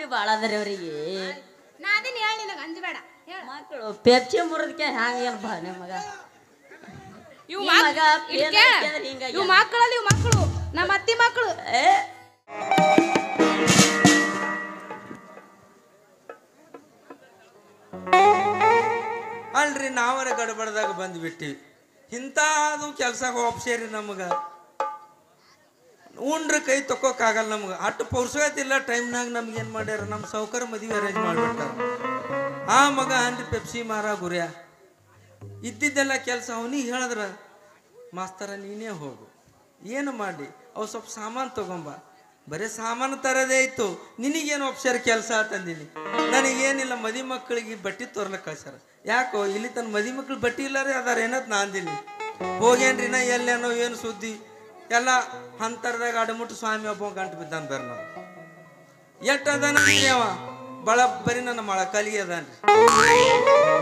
ಉರಿ ಬಾಳ ಅದರಿ ಅವರಿಗೆ ನಾ ಅದನ್ನ ಹೇಳಿ ನಿನಗೆ ಅಂಜಬೇಡ ಮಕ್ಕಳು ಪೆಪ್ಸಿ ಮುರಿದಕ್ಕೆ ಹ್ಯಾಂಗ ಬಾ ನಿಮಗ ಇವು ಮಕ್ಕಳಲ್ಲಿ ಇವು ಮಕ್ಕಳು ನಮ್ಮ ಅತ್ತಿ ಮಕ್ಕಳು ಅಲ್ರಿ ನಾವರ ಗಡಬಡದಾಗ ಬಂದ್ಬಿಟ್ಟಿವಿ ಇಂಥದು ಕೆಲಸ ಒಪ್ಸೇರಿ ನಮಗೆ ಉಂಡ್ರೆ ಕೈ ತಕ್ಕೋಕ್ಕಾಗಲ್ಲ ನಮ್ಗೆ ಅಟ್ಟು ಪೌರ್ಸೋತಿಲ್ಲ ಟೈಮ್ನಾಗ ನಮ್ಗೆ ಏನು ಮಾಡ್ಯಾರ ನಮ್ಮ ಸೌಕರ್ಯ ಮದುವೆ ಅರೇಂಜ್ ಮಾಡಿಬಿಟ್ಟಾರ ಆ ಮಗ ಅನ್ರಿ ಪೆಪ್ಸಿ ಮಾರ ಗುರಿಯ ಇದ್ದಿದ್ದೆಲ್ಲ ಕೆಲಸ ಅವನಿಗೆ ಹೇಳಿದ್ರ ಮಾಸ್ತರ ನೀನೇ ಹೋಗು ಏನು ಮಾಡಿ ಅವು ಸ್ವಲ್ಪ ಸಾಮಾನು ತೊಗೊಂಬ ಬರೀ ಸಾಮಾನು ತರೋದೇ ಇತ್ತು ನಿನಗೇನು ಒಪ್ಸ್ಯಾರ ಕೆಲಸ ತಂದೀನಿ ನನಗೇನಿಲ್ಲ ಮದಿ ಮಕ್ಕಳಿಗೆ ಬಟ್ಟೆ ತೋರ್ಲಕ್ಕೆ ಕಳ್ಸ್ಯಾರ ಯಾಕೋ ಇಲ್ಲಿ ತನ್ನ ಮದಿ ಮಕ್ಳು ಬಟ್ಟೆ ಇಲ್ಲಾರೆ ಅದಾರ ಏನತ್ ನಾ ಅಂದಿನಿ ಹೋಗೇನ್ರಿ ನಾ ಎಲ್ಲೇನೋ ಏನು ಸುದ್ದಿ ಎಲ್ಲ ಅಂತರದಾಗ ಅಡಮುಟ್ಟು ಸ್ವಾಮಿ ಒಬ್ಬ ಗಂಟು ಬಿದ್ದಾನ ಬೇರೆ ನಾವು ಎಷ್ಟು ಅದಾನ ಅವ ಭಾಳ ಬರೀ ನನ್ನ ಮೊಳಕಾಲಿಗೆ ಅದಾನ್ರಿ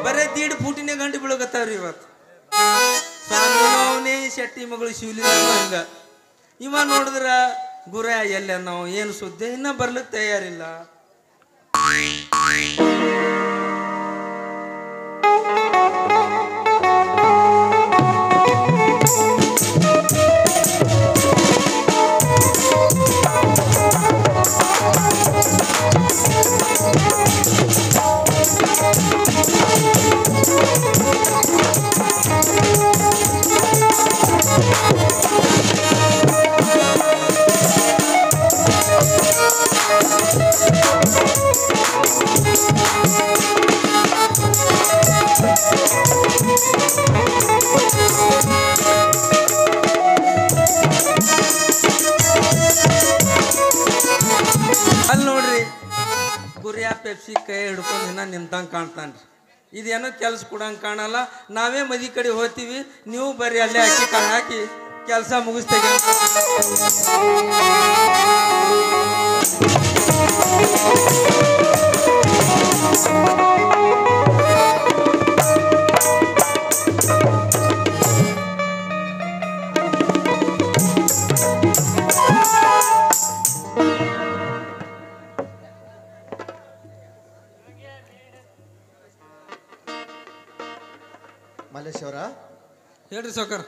ಬರೇ ದೀಡ್ ಫೂಟಿನೇ ಗಂಟು ಬೀಳಕತ್ತಾವ್ರಿ ಇವತ್ತು ಸ್ವಾಮಿ ಅವನೇ ಶೆಟ್ಟಿ ಮಗಳು ಶಿವಲಿಂಗ ಹಂಗ ಇವ ನೋಡಿದ್ರ ಗುರ ಎಲ್ಲ ನಾವು ಏನು ಸುದ್ದಿ ಇನ್ನ ಬರ್ಲಿಕ್ಕೆ ತಯಾರಿಲ್ಲ ಅಲ್ಲಿ ನೋಡ್ರಿ ಗುರಿಯ ಪೆಪ್ಸಿ ಕೈ ಹಿಡ್ಕೊಂಡು ಇನ್ನ ನಿಂತಂಗೆ ಕಾಣ್ತಾನ್ರಿ ಇದೇನೋ ಕೆಲಸ ಕೊಡಂಗೆ ಕಾಣಲ್ಲ ನಾವೇ ಮದಿ ಕಡೆ ಹೋಗ್ತೀವಿ ನೀವು ಬರ್ರಿ ಅಲ್ಲೇ ಅಕ್ಕಿ ಕಾಳು ಹಾಕಿ ಕೆಲಸ ಮುಗಿಸ್ತೇವೆ ಮಲ್ಲೇಶ್ ಅವರ ಹೇಳ್ರಿ ಸೌಕರ್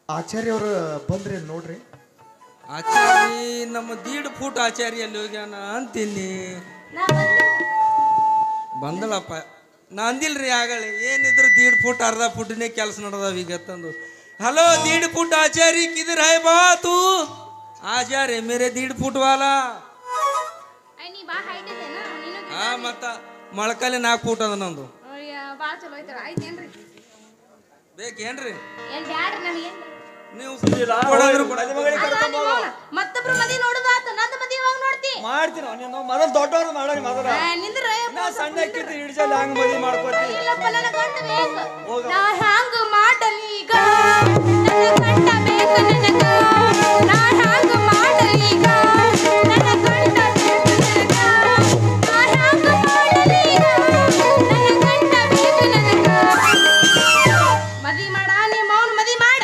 ಆಚಾರ್ಯ ಅವರು ಬಂದ್ರಿ ನೋಡ್ರಿ ಆಚಾರಿ ನಮ್ಮ ದೀಡ್ ಫೂಟ್ ಆಚಾರಿ ಅಲ್ಲಿ ಹೋಗ್ಯಾನ ಅಂತೀನಿ ಬಂದಳಪ್ಪ ನಾ ಅಂದಿಲ್ರಿ ಆಗಲಿ ಏನಿದ್ರು ದೀಡ್ ಫೂಟ್ ಅರ್ಧ ಫುಟ್ನೇ ಕೆಲಸ ನಡೆದವ ಈಗ ತಂದು ಹಲೋ दीड़ फुट आचारी किधर है बा तू आचार्य मेरे 1.5 फुट वाला हाँ मत ಮೊಳಕಾಲಿ 4 ಫೂಟ್ ಅದ ನಂದು ಭಾಳ ಚಲೋ ಐತಲ್ಲ ಆಯ್ತೇನ್ರಿ ಬೇಕೇನ್ರಿ ಏನ್ ಬ್ಯಾಡ್ರಿ ನನಗೆ ನೀವು ಮತ್ತೊಬ್ರು ಮದಿ ನೋಡುದಾತ ನಂದು ಮದಿ ಯಾವಾಗ ನೋಡ್ತಿ ಮಾಡ್ತೀನಿ ನೀನು ಮೊದಲು ದೊಡ್ಡವ್ರು ಮಾಡೋಣ ಮೊದಲ ನಿಂದ್ರ ನಾ ಸಣ್ಣ ಕಿತ್ತು ಹಿಡಿಸಲ್ಲ ಹಂಗ ಮದಿ ಮಾಡ್ಕೊತಿ ಇಲ್ಲಪ್ಪ ನನ್ನ ಗಂಡ ಬೇಕು ನಾ ಹ್ಯಾಂಗ ಮಾಡಲೀಗ ನನ್ನ ಗಂಡ ಬೇಕು ನನಗ ನಾ ಹ್ಯಾಂಗ ಮಾಡಲೀಗ ನನ್ನ ಗಂಡ ಬೇಕು ನನಗ ನಾ ಹ್ಯಾಂಗ ಮಾಡಲೀಗ ನನ್ನ ಗಂಡ ಬೇಕು ನನಗ ಮದಿ ಮಾಡ ನಿಮ್ಮ ಅವನು ಮದಿ ಮಾಡ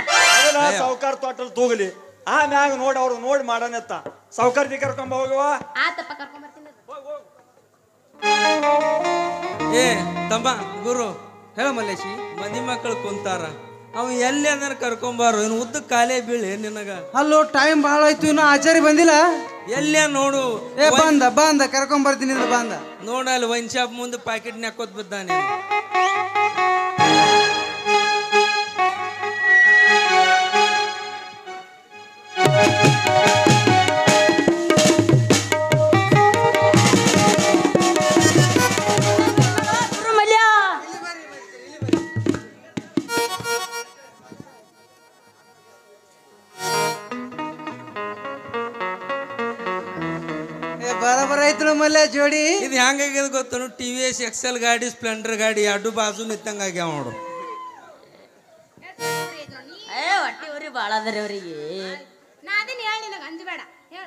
ಸಾವುಕಾರ ತೋಟಲ್ ತೂಗಲಿ ಆಮ್ಯಾಗ ನೋಡಿ ಅವ್ರು ನೋಡಿ ಮಾಡೋಣತ್ತ ಸಾವುಕಾರ್ತಿ ಕರ್ಕೊಂಬ ಹೋಗುವ ಆತಪ್ಪ ಕರ್ಕೊಂಡ್ ಬರ್ತೀನಿ ಏ ತಮ್ಮ ಗುರು ಹೇಳ ಮಲ್ಲೇಶಿ ಮದಿ ಮಕ್ಕಳು ಕುಂತಾರ ಅವ ಎಲ್ಲಿ ಅದನ್ನ ಕರ್ಕೊಂಬಾರು ಇನ್ನು ಉದ್ದ ಕಾಲೇ ಬೀಳಿ ನಿನಗ ಅಲ್ಲೋ ಟೈಮ್ ಭಾಳ ಆಯ್ತು ಇನ್ನು ಆಚಾರಿ ಬಂದಿಲ್ಲ ಎಲ್ಲೇ ನೋಡು ಏ ಬಂದ ಕರ್ಕೊಂಡ್ ಬರ್ತೀನಿ ಬಂದ ನೋಡಲ್ಲಿ ವೈನ್ ಶಾಪ್ ಮುಂದೆ ಪ್ಯಾಕೆಟ್ ನೆಕ್ಕೋತ್ ಬಿದ್ದಾನೆ ಬರಬರ ಐತ್ರು ಮಲ್ಯ ಜೋಡಿ ಇದು ಹೆಂಗಾಗ್ಯದ ಗೊತ್ತನು TVS XL ಗಾಡಿ ಸ್ಪ್ಲೆಂಡರ್ ಗಾಡಿ ಅಡ್ಡು ಬಾಜು ನಿತ್ತಂಗ ಆಗ್ಯಾವ ನೋಡು ಹೊಟ್ಟಿ ಉರಿ ಬಾಳ ಅದರಿ ಅವರಿಗೆ ನಾ ಅದನ್ನ ಹೇಳಿ ನಿನಗೆ ಅಂಜಬೇಡ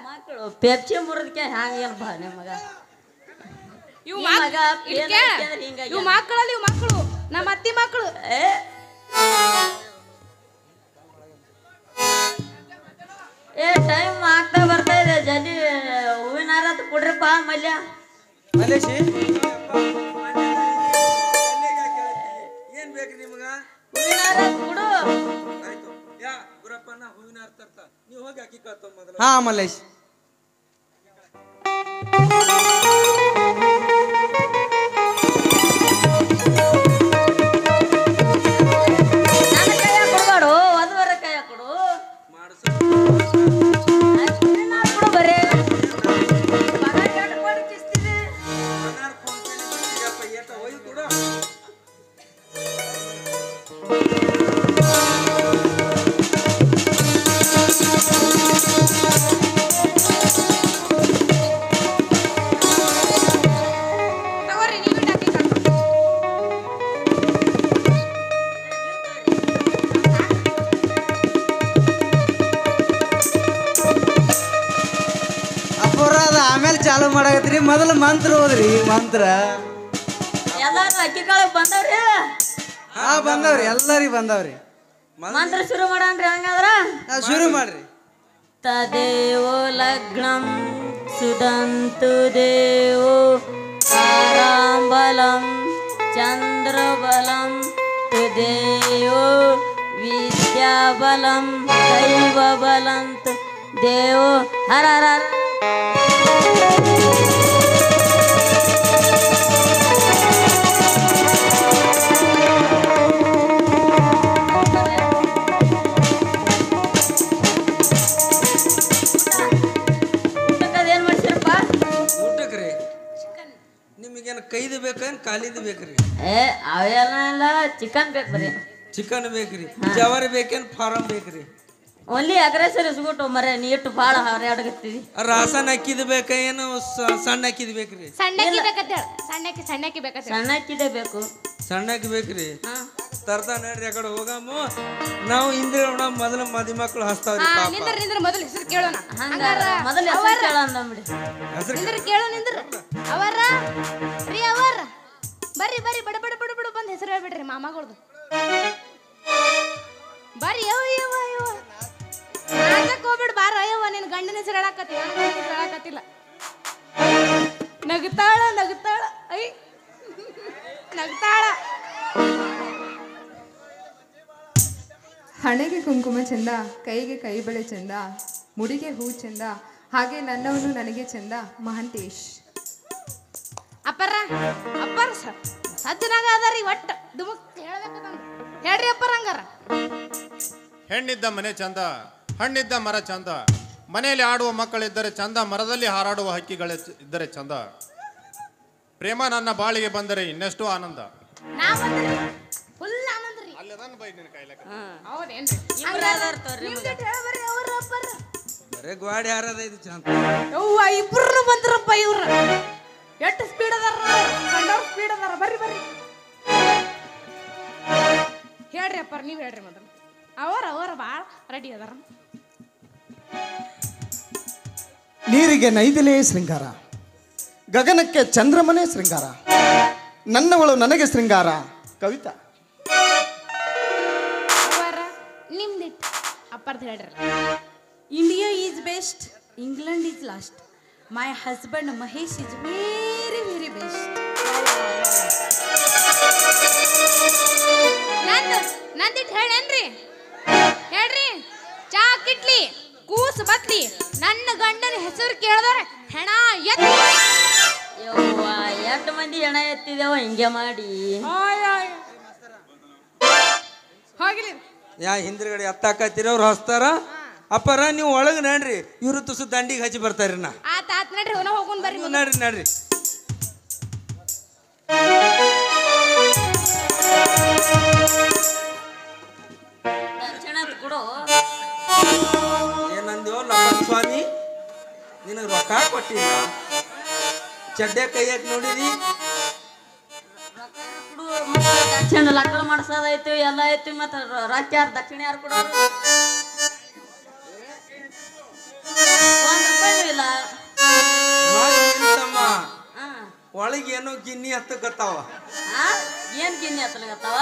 ಮಕ್ಕಳು ಪೆಪ್ಸಿ ಮುರಿದಕ್ಕೆ ಹ್ಯಾಂಗ ಬಾ ನಿಮಗ ಇವು ಮಕ್ಕಳಲ್ಲಿ ಇವು ಮಕ್ಕಳು ನಮ್ಮ ಅತ್ತಿ ಮಕ್ಕಳು ಏ ಟೈಮ್ ಆಗ್ತಾ ಬರ್ತಾ ಇದೆ ಜಲ್ದಿ ಹೂವಿನ ಹಾರ ಕೊಡ್ರಿಪ್ಪ ಮಲ್ಯ ಮಲೇಶಿ ಏನ್ ಬೇಕ್ರಿ ನಿಮಗ? ಹೂವಿನ ಹಾರ ಕೊಡು. ಆಯ್ತು ಯಾ ಗುರಪ್ಪನ ಹೂವಿನ ಹಾರ ತರ್ತ. ನೀವು ಹೋಗಿ ಅಕ್ಕಿ ಕಳ್ತೊ ಮೊದಲು. ಹಾ ಮಲೇಶ್ ನನ್ನ ಕೈಯಾಗ ಕೊಡ್ಬೇಡು, ವಧುವರ ಕೈಯಾಗ ಕೊಡು. ಮಾಡ್ಸು. ಹೂವಿನ ಹಾರ ಕೊಡು ಬರೇ. ಪಗಾರ ಎಷ್ಟು ಕೊಡಿ ಕಿಸ್ತೀರಿ? ಪಗಾರ ಫೋನ್ ಪೇ ಯಪ್ಪ ಏಟ ಒಯ್ದು ಕೊಡು. ತಗೋರಿ ನೀವು ಅಕ್ಕಿ ಕಟ್ಕೊಂಡು ಅಪ್ಪರ ಅದ ಆಮೇಲೆ ಚಾಲು ಮಾಡಾಕತ್ರಿ ಮೊದಲು ಮಂತ್ರ ಹೋದ್ರಿ ಮಂತ್ರ ಎಲ್ಲಾರು ಅಕ್ಕಿ ಕಾಳು ಬಂದವ್ರಿ. ಹಾ ಬಂದವ್ರಿ ಎಲ್ಲರಿಗೆ ಬಂದವ್ರಿ ಮಂತ್ರ ಶುರು ಮಾಡನ್ರಿ ಹಂಗಾದ್ರ. ಶುರು ಮಾಡ್ರಿ ತದೇವೋ ಲಗ್ನಂ ಸುದಂತು ದೇವೋ ತಾರಾಂಬಲಂ ಚಂದ್ರಬಲಂ ತುದೇವೋ ವಿದ್ಯಾಬಲಂ ದೈವಬಲಂ ತು ದೇವೋ ಹರ ಹರ ಹರ. ಊಟಕ್ಕದೇನ್ ಮಾಡ್ಸಿರಪ್ಪ? ಊಟಕ್ರಿ ನಿಮಗೇನು ಕೈದು ಬೇಕೇನು ಕಾಲಿದು ಬೇಕ್ರಿ? ಅವೆಲ್ಲ ಚಿಕನ್ ಬೇಕು ಬರೀ. ಚಿಕನ್ ಬೇಕ್ರಿ? ಜವಾರಿ ಬೇಕೇನು ಫಾರಂ ಬೇಕ್ರಿ? ಓನ್ಲಿ ಅಗ್ರೆಸರ್ ಇಸ್ಬಿಟ್ಟು ಮರೆ ನೀ ಇಟ್ಟು ಭಾಳ ಹರಿಯಾಡಕತ್ತೀವಿ. ರಾಸನ್ ಅಕ್ಕಿದ್ ಬೇಕ ಏನು ಸಣ್ಣ ಅಕ್ಕಿದ್ ಬೇಕ್ರಿ? ಸಣ್ಣಕ್ಕಿ ಬೇಕಂತೇಳ ಸಣ್ಣಕ್ಕಿ ಬೇಕಂತೇಳ ಸಣ್ಣ ಅಕ್ಕಿದೆ ಬೇಕು. ಸಣ್ಣ ಅಕ್ಕಿ ಬೇಕ್ರಿ? ಹಾ ತರ್ತಾ ನಡ್ರಿ ಆ ಕಡೆ ಹೋಗಮ್ಮ. ನಾವು ಇಂದ್ರ ಮೊದಲು ಮದಿ ಮಕ್ಕಳು ಹಸ್ತಾವ್ರಿ ಪಾಪ. ನಿಂದ್ರ ಮೊದಲು ಹೆಸರು ಕೇಳೋಣ ಹಂಗಾರ ಮೊದಲು ಹೆಸರು ಕೇಳ ಅಂದ್ಬಿಡಿ. ಹೆಸರು ನಿಂದ್ರ ಕೇಳೋ ನಿಂದ್ರ ಅವರ ರೀ ಅವರ ಬರ್ರಿ ಬರ್ರಿ ಬಡ ಬಡ ಬಡ ಬಡ ಬಂದು ಹೆಸರು ಹೇಳ್ಬಿಡ್ರಿ ಮಾಮಗಳದು ಬರ್ರಿ ಯವ್ವ ನಾಟಕ ಹೋಗ್ಬಿಡ್ ಬಾರ ಅಯ್ಯವ್ವ ನಿನ್ ಗಂಡನ ಹೆಸರು ಹೇಳಾಕತ್ತಿ ನನ್ನ ಗಂಡನ ಹೆಸರು ಹೇಳಾಕತ್ತಿಲ್ಲ ನಗ್ತಾಳ ಐ ನಗ್ತಾಳ ಹಣೆಗೆ ಕುಂಕುಮ ಚಂದ, ಕೈಗೆ ಕೈ ಬಳೆ ಚಂದ, ಮುಡಿಗೆ ಹೂ ಚಂದ, ಹಾಗೆ ನನ್ನವನು ನನಗೆ ಚಂದ. ಮಹಾಂತೇಶ್. ಅಪ್ಪರ ಸಜ್ಜನಾಗ ಅದಾರಿ ಒಟ್ಟ ದುಮುಕ್ ಹೇಳ್ಬೇಕಂತ ಹೇಳ್ರಿ ಅಪ್ಪರ ಹಂಗಾರ. ಹೆಣ್ಣಿದ್ದ ಮನೆ ಚಂದ, ಹಣ್ಣಿದ್ದ ಮರ ಚಂದ, ಮನೆಯಲ್ಲಿ ಆಡುವ ಮಕ್ಕಳಿದ್ದರೆ ಚಂದ, ಮರದಲ್ಲಿ ಹಾರಾಡುವ ಹಕ್ಕಿಗಳಿದ್ದರೆ ಚಂದ. ಪ್ರೇಮ ನನ್ನ ಬಾಳಿಗೆ ಬಂದರೆ ಇನ್ನೆಷ್ಟು ಆನಂದ. ನಾ ಬಂದ್ರಿ ಫುಲ್ ಆನಂದ ರೀ. ಹೌದೇನ್ರಿ ನಿಮ್ದಿಟ್ ಹೇಳ್ಬರ್ರಿ ಅವ್ರ ಅಪ್ಪರ. ಬರೇ ಗಾಡಿ ಹಾರದ ಇದು ಚಂದ. ಯವ್ವ ಇಬ್ರು ಬಂದ್ರಪ್ಪ ಇವ್ರ ಎಷ್ಟು ಸ್ಪೀಡ್ ಅದಾರ ಸಣ್ಣವ್ರ ಸ್ಪೀಡ್ ಅದಾರ. ಬರ್ರಿ ಬರ್ರಿ ಹೇಳ್ರಿ ಅಪ್ಪರ ನೀವ್ ಹೇಳ್ರಿ ಮೊದಲು. ಅವರ ಭಾಳ ರೆಡಿ ಅದಾರ. ನೀರಿಗೆ ನೈದಿಲೇ ಶೃಂಗಾರ, ಗಗನಕ್ಕೆ ಚಂದ್ರಮನೆ ಶೃಂಗಾರ, ನನ್ನವಳು ನನಗೆ ಶೃಂಗಾರ. ಕವಿತಾ. ಅವರ ನಿಮ್ದಿಟ್ ಅಪ್ಪರ್ದು ಹೇಳ್ರಿ. India is best, England is last. My husband Mahesh is very very best. ನಂದಿಟ್ ಹೇಳೇನ್ರಿ ಹೇಳ್ರಿ. ಚಾ ಕಿಟ್ಲಿ ಕೂಸ್ ಬತ್ಲಿ ನನ್ನ ಗಂಡನ ಹೆಸರು ಕೇಳಿದ್ರೆ ಹೆಣ ಎತ್ತಿ. ಯವ್ವ ಎಷ್ಟು ಮಂದಿ ಹೆಣ ಎತ್ತಿದೇವ ಹಿಂಗೆ ಮಾಡಿ. ಹೋಗ್ಲಿ ಯಾ ಹಿಂದ್ಗಡೆ ಹತ್ತಾಕತ್ತಿರೋರು ಹಸ್ತಾರ. ಅಪ್ಪರ ನೀವು ಒಳಗೆ ನಡ್ರಿ, ಇವ್ರು ತುಸು ದಂಡಿಗೆ ಹಚ್ಚಿ ಬರ್ತಾರ್ರಿ. ನಾ ಆತ ನಡ್ರಿ ಹೋಗೋನ್ ಬರ್ರಿ. ನಡ್ರಿ ದಕ್ಷಿಣ ಕೊಡು. ಏನಂದ್ಯೋ ಲಮ್ಮನ್ ಸ್ವಾಮಿ, ನಿನಗೆ ರೊಕ್ಕ ಕೊಟ್ಟಿಲ್ಲ, ಚಡ್ಡೆ ಕೈಯಾಗ ನೋಡಿರಿ. ದಕ್ಷಿಣ ಲಗ್ನ ಮಾಡ್ಸೋದೈತಿ ಎಲ್ಲ ಐತಿ. ಮತ್ತೆ ರೊಕ್ಕ ಯಾರು ದಕ್ಷಿಣ ಯಾರು ಕೊಡೋರು? ₹1 ಇಲ್ಲ. ನಿಂತಮ್ಮ ಒಳಗೆ ಏನೋ ಗಿನ್ನಿ ಹತ್ತಕತ್ತಾವ. ಏನ್ ಗಿನ್ನಿ ಹತ್ತಲಾಗತ್ತಾವ?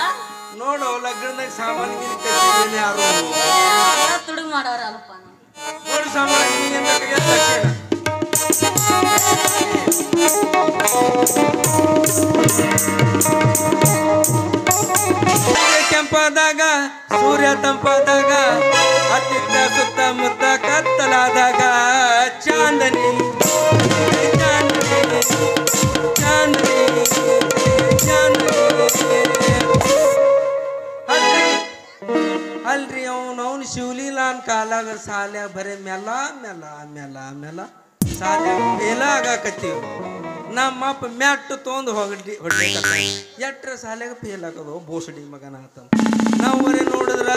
ನೋಡು ಲಗ್ನದಾಗ ಸಾಮಾನು ಗಿನ್ನಿ ಕಟ್ಟಿದ್ದೀನಿ ಯಾರು ತುಡುಗ್ ಮಾಡವ್ರ ಅಲ್ಪ. ನೋಡಿ ಸಾಮಾನು ಗಿನ್ನಿ ಅಂತ ದಕ್ಷಿಣ ಸೂರ್ಯ ತಂಪಾದಾಗ ಅತ್ತಿತ್ತ ಸುತ್ತಮುತ್ತ ಕತ್ತಲಾದಾಗ ಚಾಂದನಿ ಚಾಂದನಿ ಚಾಂದನಿ ಚಾಂದನಿ ಅಲ್ರಿ ಅವನು ಶಿವಲೀಲಾನ್ ಕಾಲಾಗ ಸಾಲ್ಯಾಗ ಬರೀ ಮೆಲ್ಲ ಮೆಲ್ಲ ಮೆಲ್ಲ ಮೆಲ್ಲ ಸಾಲ್ಯಾಗ ಮೇಲ ಆಗಾಕತ್ತೀವಿ ನಮ್ಮಪ್ಪ ಮ್ಯಾಟ್ಟು ತೊಗೊಂಡು ಹೊಡ್ಲಿಕ್ಕ ಎಟ್ರ ಸಾಲ್ಯಾಗ ಫೇಲ್ ಆಗೋದು ಬೋಸಡಿ ಮಗನ ಆತ ನಾವು ಬರೀ ನೋಡಿದ್ರ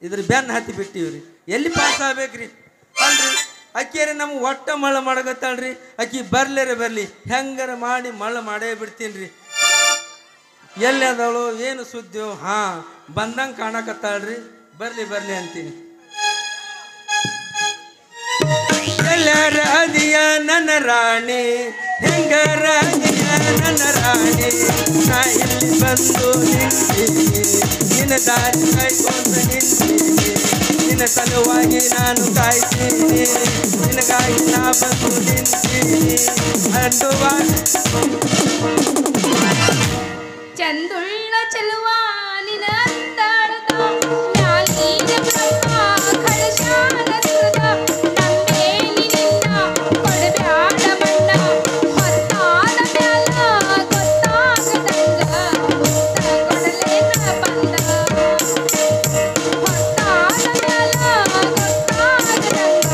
ಇದ್ರ ಬೆನ್ನ ಹತ್ತಿ ಬಿಟ್ಟಿವ್ರಿ ಎಲ್ಲಿ ಪಾಸ್ ಆಗ್ಬೇಕ್ರಿ ಅಲ್ರಿ ಅಕ್ಕಿಯರಿ ನಮ್ಗೆ ಒಟ್ಟ ಮಳ್ಳ ಮಾಡಕತ್ತಾಳ್ರಿ ಅಕ್ಕಿ ಬರ್ಲೇರೆ ಬರ್ಲಿ ಹೆಂಗಾರ ಮಾಡಿ ಮಳ್ಳ ಮಾಡೇ ಬಿಡ್ತೀನಿ ಎಲ್ಲಿ ಅದವಳು ಏನು ಸುದ್ದಿಯೋ ಹಾ ಬಂದಂಗೆ ಕಾಣಕತ್ತಾಳ್ರಿ ಬರ್ಲಿ ಬರ್ಲಿ ಅಂತೀನಿ ಎಲ್ಲರ ಅದಿಯ ನನ್ನ ರಾಣಿ ಹೆಂಗರ ಅದಿಯ ನನ್ನ ರಾಣಿ ನಾ ಇಲ್ಲಿ ಬಂದು ನಿಂತೀನಿ ನಿನ್ನ ದಾರಿ ಕಾಯ್ಕೊಂಡು ನಿಂತೀನಿ ನಿನ್ನ ಸಲುವಾಗಿ ನಾನು ಕಾಯ್ತೀನಿ ನಿನಗಾಗಿ ನಾ ಬಂದು ನಿಂತೀನಿ ಅಂದುವ ಚಂದುಳ್ಳ ಚೆಲುವ ನಿನ ಅಂದಾಳದ ಮ್ಯಾಲಿನ ಬ್ರಹ್ಮ ಕಳಶಾನ ಸುರದ ನಂಬೇಲಿ ನಿನ್ನ ಕೊಡಬ್ಯಾಡ ಬಣ್ಣ ಹೊತ್ತಾದ ಮ್ಯಾಲ ಗೊತ್ತಾಗದಂಗ ಮುತ್ತ ಕೊಡಲೇನ ಬಂದ ಹೊತ್ತಾದ ಮ್ಯಾಲ ಗೊತ್ತಾಗದಂಗ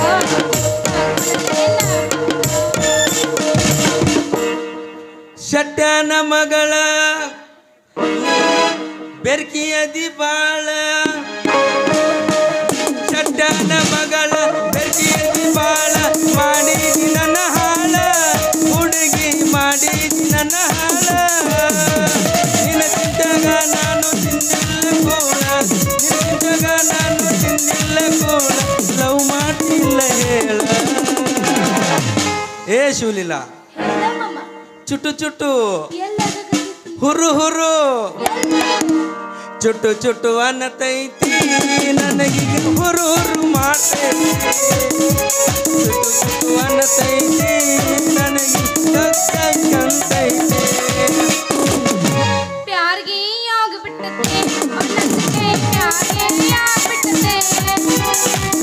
ಶಟ್ಯಾನ ಮಗಳ ಬೆರ್ಕಿಯ ದಿಬಾಳ ಶಟ್ಯಾನ ಮಗಳ ಬೆರ್ಕಿಯ ದಿಬಾಳ ಮಾಡಿದಿ ನನ್ನ ಹಾಳ ಹುಡುಗಿ ಮಾಡಿದಿ ನನ್ನ ಹಾಳ ನಿನ್ನ ಚಿಂತಾಗ ನಾನು ತಿಂದಿಲ್ಲ ಕೋಳ ನಿನ್ನ ಚಿಂತಾಗ ನಾನು ತಿಂದಿಲ್ಲ ಕೋಳ ಲವ್ ಮಾಡಿಲ್ಲ ಹೇಳ ಏ ಶಿವಲೀಲಾ ಚುಟ್ಟು ಚುಟ್ಟು ಹುರು ಹುರು ಚುಟ್ಟು ಚುಟ್ಟು ಅನ್ನತೈತಿ ನನಗೀಗ ಹುರು ಹುರು ಮಾಡ್ತೈತಿ ಚುಟ್ಟು ಚುಟ್ಟು ಅನ್ನತೈತಿ ನನಗೀಗ ಕಂತೈತಿ ಪ್ಯಾರ್ಗೆ ಆಗ್ಬಿಟ್ಟತೆ ಅವನಂತೆ ಪ್ಯಾರ್ಗೆ ಆಗ್ಬಿಟ್ಟತೆ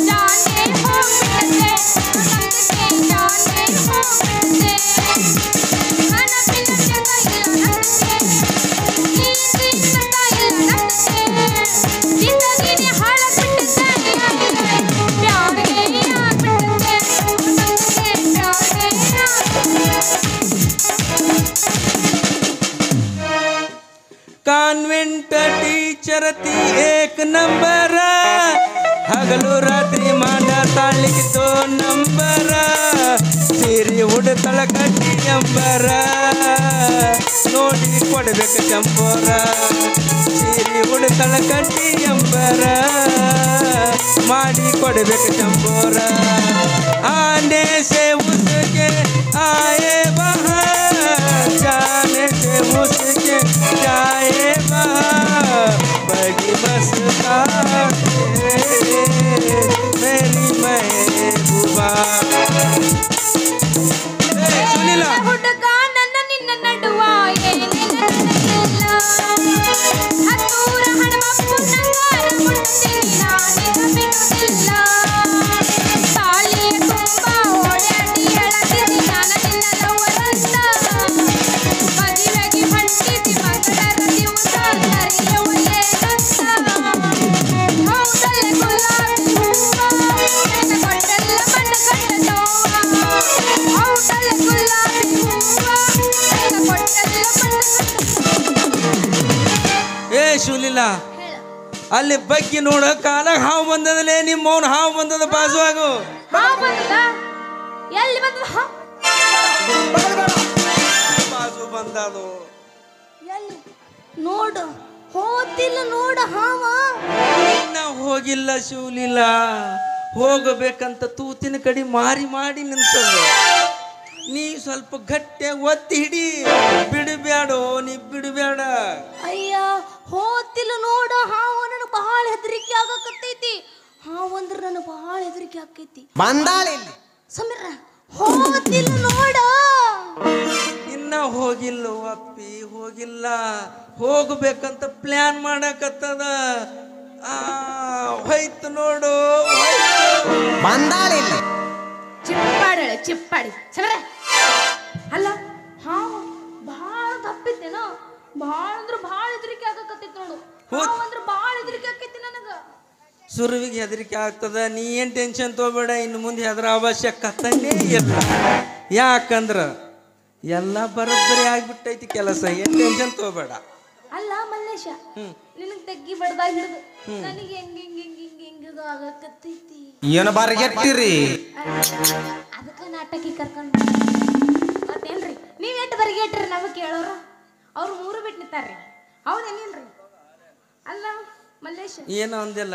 ಜಾನೆ ಹೋಗ್ಬಿಟ್ಟತೆ ಅವನಂತೆ ಜಾನೆ ಹೋಗ್ಬಿಟ್ಟತೆ ಕಾನ್ವೆಂಟ್ ಟೀಚರತಿ ಏಕ ನಂಬರ ಹಗಲು ರಾತ್ರಿ ಮಾಡ ತಾಳಿಗಿದ್ದು ನಂಬರ ಸೀರೆ ಉಡತಳ ಕಟ್ಟಿ ಅಂಬರ ನೋಡಿ ಕೊಡ್ಬೇಕು ಚಂಬೋರ ಸೀರೆ ಉಡತಳ ಕಟ್ಟಿ ಅಂಬರ ಮಾಡಿ ಕೊಡ್ಬೇಕು ಚಂಬೋರ ಆನೆ ಸೆ ಉಸ್ಕೆ ಆಯೆ ಬಹಾರ್ ಜಾನೆ ಸೆ ಉಸ್ಕೆ जाए बड़ी मस्ता मेरी महबूबा सुनीला ಹುಡುಗ ನನ್ನ ನಿನ್ನ ನಡುವ ಏನೇನ ಹತ್ತೂರ ಹಣಮಪ್ಪು ನಂಗಾರ ಮುಟ್ಟಿನಿ ನಾನಿಗ ಬಿಡುತ್ತಿಲ್ಲ ತಾಳಿಯ ತುಂಬ ಓಡಾಡಿ ಹೇಳದಿನಿ ನಾನು ನಿನ್ನ ಲವರಂತ ಮದುವೆಗೆ ಹೊಂಟಿಸಿ ಮಗಳರ ದಿವಸ ಸರಿಯವ ಏನಂತ ಹೌದಲ್ಲ ಗುಲಾಬಿ ಹೂವ ನನ್ನ ಕೊಟ್ಟಲ್ಲ ಮಣ್ಣ ಕಟ್ಟ ನೋವ ಹೌದಲ್ಲ ಗುಲಾಬಿ ಹೂವ ನನ್ನ ಕೊಟ್ಟಲ್ಲ ಮಣ್ಣ ಏ ಶಿವಲೀಲಾ ಅಲ್ಲಿ ಬಗ್ಗೆ ನೋಡ ಕಾಲಾಗ ಹಾವು ಬಂದದಲೇ ನಿಮ್ಮ ಮೌನ ಹಾವು ಬಂದದ ಬಾಜು ಆಗು ಹಾವು ಬಂದದ ಎಲ್ಲಿ ಬಂದದ ಹಾವು ಬಾಜು ಬಂದದು ಎಲ್ಲಿ ನೋಡು ಹೋತಿಲ್ಲ ನೋಡ ಹಾವ ನಾ ಹೋಗಿಲ್ಲ ಶಿವಲೀಲಾ ಹೋಗಬೇಕಂತ ತೂತಿನ ಕಡೆ ಮಾರಿ ಮಾಡಿ ನಿಂತದ್ದು ನೀ ಸ್ವಲ್ಪ ಗಟ್ಟಿಯಾಗಿ ಒತ್ತಿ ಹಿಡಿ ಬಿಡಬೇಡ ನೀ ಬಿಡಬೇಡ ಅಯ್ಯ ಹೋತಿಲ್ಲ ನೋಡ ಹಾವ ನನಗೆ ಬಹಳ ಹೆದರಿಕೆ ಆಗಕತ್ತೈತಿ ಹಾವು ಅಂದ್ರೆ ನನಗೆ ಬಹಳ ಹೆದರಿಕೆ ಆಕೈತಿ ಬಂದಾಳಿಲ್ಲಿ ಸಮೀರ ಹೋತಿಲ್ಲ ನೋಡ ಇನ್ನ ಹೋಗಿಲ್ಲ ಅಪ್ಪಿ ಹೋಗಿಲ್ಲ ಇಲ್ಲ ಹೋಗ್ಬೇಕಂತ ಪ್ಲಾನ್ ಮಾಡಕತ್ತದ ಹೋಯ್ತು ನೋಡು ಬಂದಾಳಿಲ್ಲ ಚಿಪ್ಪಾಡಿ ಚಿಪ್ಪಾಡಿ ಚಂದ್ರ ಅಲ್ಲ ಹಾವು ಭಾಳ ತಪ್ಪಿತ್ತೇನೋ ಭಾಳ ಅಂದ್ರೆ ಭಾಳ ಹೆದರಿಕೆ ಆಗಕತ್ತೈತಿ ನೋಡು ಹಾವು ಅಂದ್ರೆ ಭಾಳ ಹೆದರಿಕೆ ಆಕೈತಿ ನನಗ ಸುರುವಿಗೆ ಹೆದರಿಕೆ ಆಗ್ತದ ನೀ ಏನ್ ಟೆನ್ಷನ್ ತಗೋಬೇಡ ಇನ್ನು ಮುಂದೆ ಹೆದರ ಅವಶ್ಯಕತೆನೇ ಇಲ್ಲ ಯಾಕಂದ್ರ ಎಲ್ಲ ಬರೋಬ್ಬರಿ ಆಗ್ಬಿಟ್ಟೈತಿ ಕೆಲಸ ಏನ್ ಟೆನ್ಷನ್ ತಗೋಬೇಡ ಅಲ್ಲ ಮಲ್ಲೇಶ ನಿನಗ್ ತೆಗ್ಗಿ ಬಡ್ದಾಗ ಹಿಡಿದು ನನಗೆ ಹೆಂಗ ಹಿಂಗ ಹಿಂಗ ಹಿಂಗ ಹಿಂಗ ಆಗಕತ್ತೈತಿ ಏನು ಬರ್ಗೆಟ್ಟಿರಿ ಅದಕ್ಕ ನಾಟಕಿ ಕರ್ಕೊಂಡು ಮತ್ತೇನ್ರಿ ನೀವ್ ಎಷ್ಟು ಬರ್ಗೆಟ್ರಿ ನಮಗ್ ಕೇಳೋರು ಅವ್ರು 3 ಬಿಟ್ಟು ನಿಂತಾರ್ರಿ ಹೌದೇನೇನ್ರಿ ಅಲ್ಲ ಮಲ್ಲೇಶ ಏನು ಅಂದಿಲ್ಲ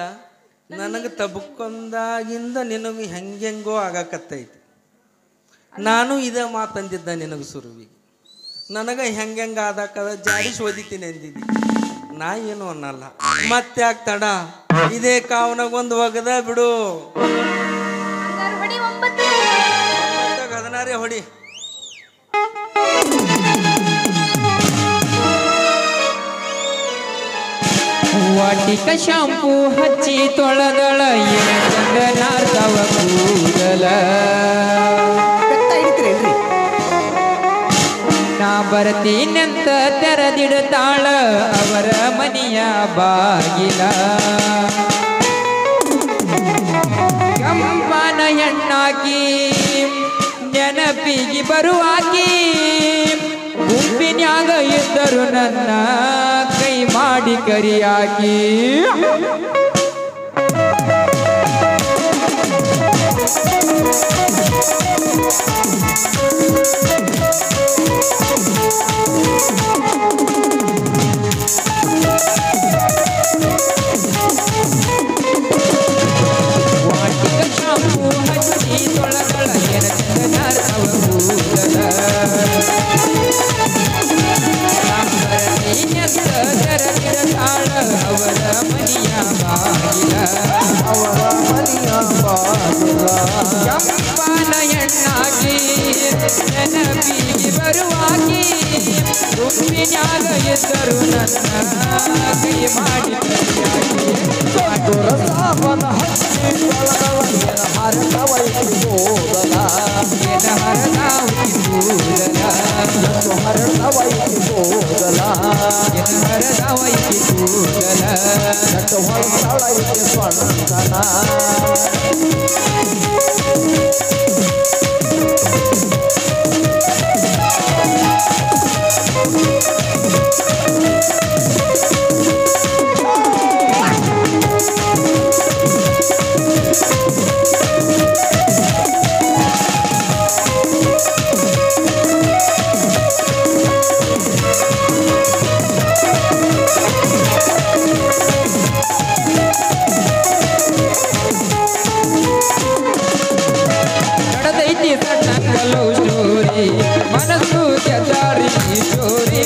ನನಗೆ ತಬಕೊಂದಾಗಿಂದ ನಿನಗೆ ಹೆಂಗೆಂಗೋ ಆಗಾಕತ್ತೈತಿ ನಾನು ಇದೇ ಮಾತಂದಿದ್ದ ನಿನಗೆ ಸುರುವಿಗೆ ನನಗೆ ಹೆಂಗೆಂಗ ಆದಾಕದ ಜಾಡಿಸಿ ಓದಿತೀನಿ ಅಂದಿದ್ದಿ ನಾ ಏನು ಅನ್ನಲ್ಲ ಮತ್ತೆ ಯಾಕೆ ತಡ ಇದೇ ಕಾವನಾಗ ಒಂದು ಒಗದ ಬಿಡು ಹೊಡಿ 9 16 ಹೊಡಿ ವಾಟಿಕ ಶಾಂಪೂ ಹಚ್ಚಿ ತೊಳೆದಳ ಚಂದನಾರ್ದವ ಕೂದಲ ನಾ ಬರ್ತೀನಂತ ತೆರೆದಿಡ್ತಾಳ ಅವರ ಮನೆಯ ಬಾಗಿಲ ಕಂಪನ ಹೆಣ್ಣಾಕಿ ನೆನಪಿಗೆ ಬರುವಾಕಿ ಗುಂಪಿನ್ಯಾಗ ಇದ್ದರು ನನ್ನ ಕೈ ಮಾಡಿ ಕರಿಯಾಕಿ ವಾಟಿಕ ಶಾಂಪೂ ಹಚ್ಚಿ ತೊಳೆದಳ ಏನ ಚಂದನಾರ್ದವ ಕೂದಲ ತೆರೆದಿರತಾಳ ಅವರ ಮನೆಯ ಬಾಗಿಲ ಕಂಪನ ಹೆಣ್ಣಾಗಿ ನೆನಪಿಗೆ ಬರುವಾಗಿ ಗುಂಪಿನ್ಯಾಗ ಇದ್ದರು ನನ್ನ ಕೈ ಮಾಡಿ ಕರಿಯಾಗಿ ಹರದ ಕೂದಲ ನಡೆದೈತಿ ಸಣ್ಣಂಗಲು ಸ್ಟೋರಿ ಮನಸ್ಸು ಕೆದಾರಿ ಚೋರಿ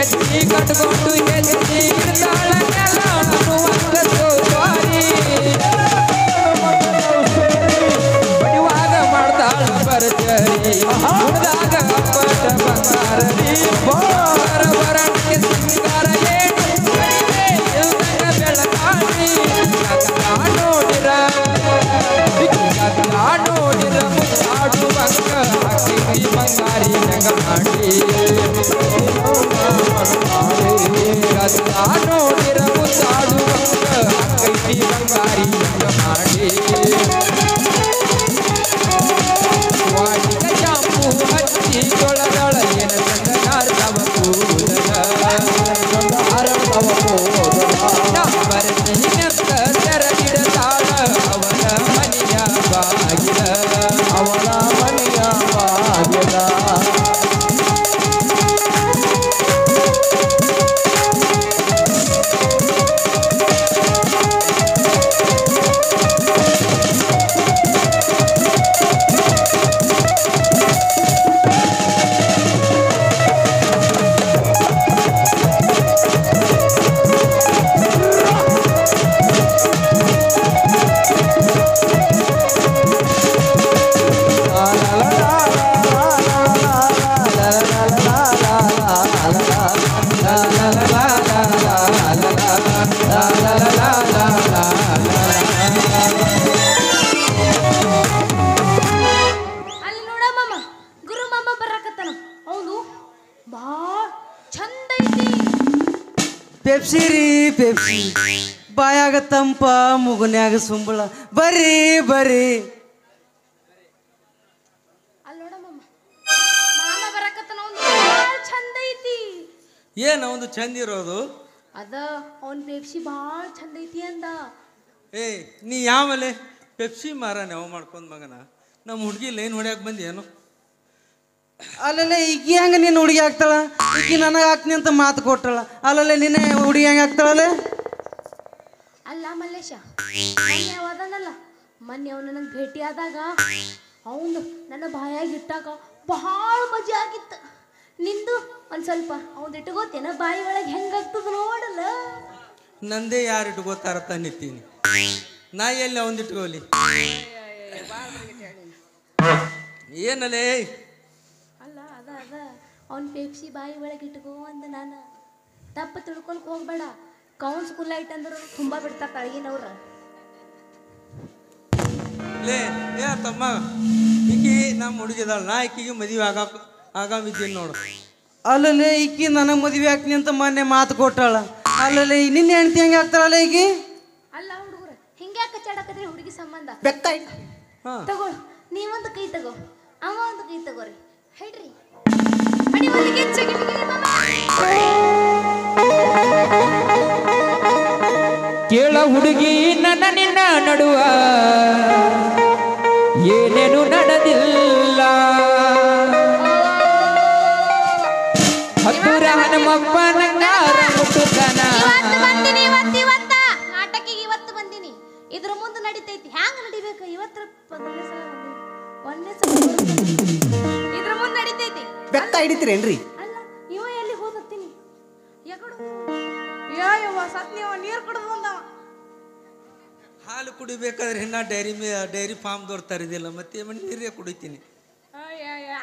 ಎತ್ತಿ ಕಟ್ಕೊಂಡು ಎತ್ತಿ ಇಡ್ತಾಳ ಬಡಿವಾಗ ಮಾಡ್ತಾಳ ಬರ್ಜರಿ ಹುಡ್ದಾಗ ಅಪ್ಪಟ ಬಂಗಾರದಿ ಬರಕ್ಕೆ ಸಿಂಗಾರ ಬೆಳಕಾಡಿ ನೋಡಿರ ನೋಡಿರ ಮುತ್ತಾಡುವಂಗ ಅಕ್ಕಿ ಬಂಗಾರಿ ಜಗ ಮಾಡಿ ನೋಡಿರ ಮುತ್ತಾಡುವಂಗ ಅಕ್ಕಿ ಬಂಗಾರಿ ಜಗ ಮಾಡಿ ವಾಟಿಕ ಶಾಂಪೂ ಹಚ್ಚಿ ತೊಳೆದಳ ಏನ ಚಂದನಾರ್ದವ ಕೂದಲ ಪೆಪ್ಸಿ ರೀ ಪೆಪ್ಸಿ, ಬಾಯಾಗ ತಂಪ ಮುಗುನ್ಯಾಗ ಸುಂಬಳ, ಬರ್ರಿ ಬರ್ರಿ. ಅಲ್ಲಿ ನೋಡಮ್ಮ ಮಾಮ ಬರಕತ್ತನ, ಅವ್ನು ಭಾಳ ಚಂದ ಐತಿ. ಏನು ಅವನು ಚಂದ ಇರೋದು? ಅದ ಅವ್ನ ಪೆಪ್ಸಿ ಭಾಳ ಚಂದ ಐತಿ ಅಂದ. ಏ ನೀ ಯಾವಲೆ ಪೆಪ್ಸಿ ಮಾರ ನೆವ ಮಾಡ್ಕೊಂಡ್ ಮಗನ, ನಮ್ಮ ಹುಡುಗಿ ಲೈನ್ ಹೊಡ್ಯಾಕ ಬಂದಿ ಏನು? ಅಲ್ಲಲ್ಲೇ ಈಕಿ ಹೆಂಗ ನೀನು ಹುಡುಗಿ ಆಗ್ತಾಳ? ಈಕಿ ನನಗೆ ಹಾಕ್ನಿ ಅಂತ ಮಾತು ಕೊಟ್ಟಳ. ಅಲ್ಲಲ್ಲೇ ನಿನ್ನೆ ಹುಡುಗಿ ಹೆಂಗೆ ಆಗ್ತಾಳಲ್ಲೇ? ಅಲ್ಲ ಮಲ್ಲೇಶ, ಮೊನ್ನೆ ಅವನಲ್ಲ, ಮೊನ್ನೆ ಅವನು ನನಗೆ ಭೇಟಿ ಆದಾಗ ಅವನು ನನ್ನ ಬಾಯಾಗಿ ಇಟ್ಟಾಗ ಬಹಳ ಮಜಾ ಆಗಿತ್ತು. ನಿಂದು ಒಂದು ಸ್ವಲ್ಪ ಅವ್ನು ಇಟ್ಕೋತೇನ ಬಾಯಿ ಒಳಗೆ ಹೆಂಗಾಗ್ತದ ನೋಡಲ್ಲ. ನಂದೇ ಯಾರು ಇಟ್ಕೋತಾರ ತಂದಿತ್ತೀನಿ, ನಾ ಎಲ್ಲಿ ಅವನ್ ಇಟ್ಕೋಲಿ? ಏನಲ್ಲೇ? ಅಲ್ಲ ಅದ ಅದ ಅವ್ನ ಪೆಪ್ಸಿ ಬಾಯಿ ಒಳಗೆ ಇಟ್ಕೋ ಅಂದ. ನಾನು ತಪ್ಪು ತಿಳ್ಕೊಳಕ್ ಹೋಗ್ಬೇಡ. ಕೌನ್ ಸ್ಕೂಲ್ ಐಟ್ ಅಂದ್ರೆ ತುಂಬ ಬಿಡ್ತಾರ ತಳಗಿನವ್ರ. ಲೇ ಏ ತಮ್ಮ, ಈಕಿ ನಮ್ಮ ಹುಡುಗಿದಾಳ, ನಾ ಈಕಿಗೆ ಮದುವೆ ಆಗಾಮಿದ್ದೀನಿ ನೋಡು. ಅಲ್ಲಲ್ಲೇ ಈಕಿ ನನಗೆ ಮದುವೆ ಹಾಕ್ನಿ ಅಂತ ಮೊನ್ನೆ ಮಾತು ಕೊಟ್ಟಾಳ. ಅಲ್ಲಲ್ಲೇ ನಿನ್ನೆ ಹೆಂಡ್ತಿ ಹೆಂಗೆ ಆಗ್ತಾಳಲ್ಲ ಈಕಿ? ಅಲ್ಲ ಹುಡುಗರ ಹಿಂಗೆ ಕಚ್ಚಾಡಕತ್ರಿ ಹುಡುಗಿ ಸಂಬಂಧ. ತಗೋಳು, ನೀವೊಂದು ಕೈ ತಗೋ, ಅವ ಒಂದು ಕೈ ತಗೋರಿ, ಹೇಳ್ರಿ ಅಡಿ ಒಂದು ಗೆಚ್ಚ ಗಿಟ್ಗಿರಿ ಮಾಮ. ಕೇಳ ಹುಡುಗಿ ನನ್ನ ನಿನ್ನ ನಡುವ ಏನೇನು ನಡೆದಿಲ್ಲ, ಹತ್ತೂರ ಹನುಮಪ್ಪನ ಕಾರ ಮುಟ್ಟುತ್ತಾನ. ನಾಟಕಿಗೆ ಇವತ್ತು ಬಂದಿನಿ, ಇದ್ರ ಮುಂದೆ ನಡಿತೈತಿ. ಹ್ಯಾಂಗ ನಡಿಬೇಕು? ಇವತ್ತರ ಒಂದೇ ಸಲ ಇದ್ರ ಮುಂದೆ ನಡಿತೈತಿ. ಬೆತ್ತ ಹಿಡಿತೀರೇನ್ರಿ? ಅಲ್ಲ ಇವ ಎಲ್ಲಿ ಹೋದತ್ತೀನಿ ಸತ್ ನೀವು ನೀರು ಕುಡಿದು ಬಂದವ. ಹಾಲು ಕುಡಿಬೇಕಾದ್ರೆ ಇನ್ನ ಡೈರಿ ಫಾರ್ಮ್ದವ್ರು ತರಿದಿಲ್ಲ, ಮತ್ತೆ ನೀರೇ ಕುಡಿತೀನಿ.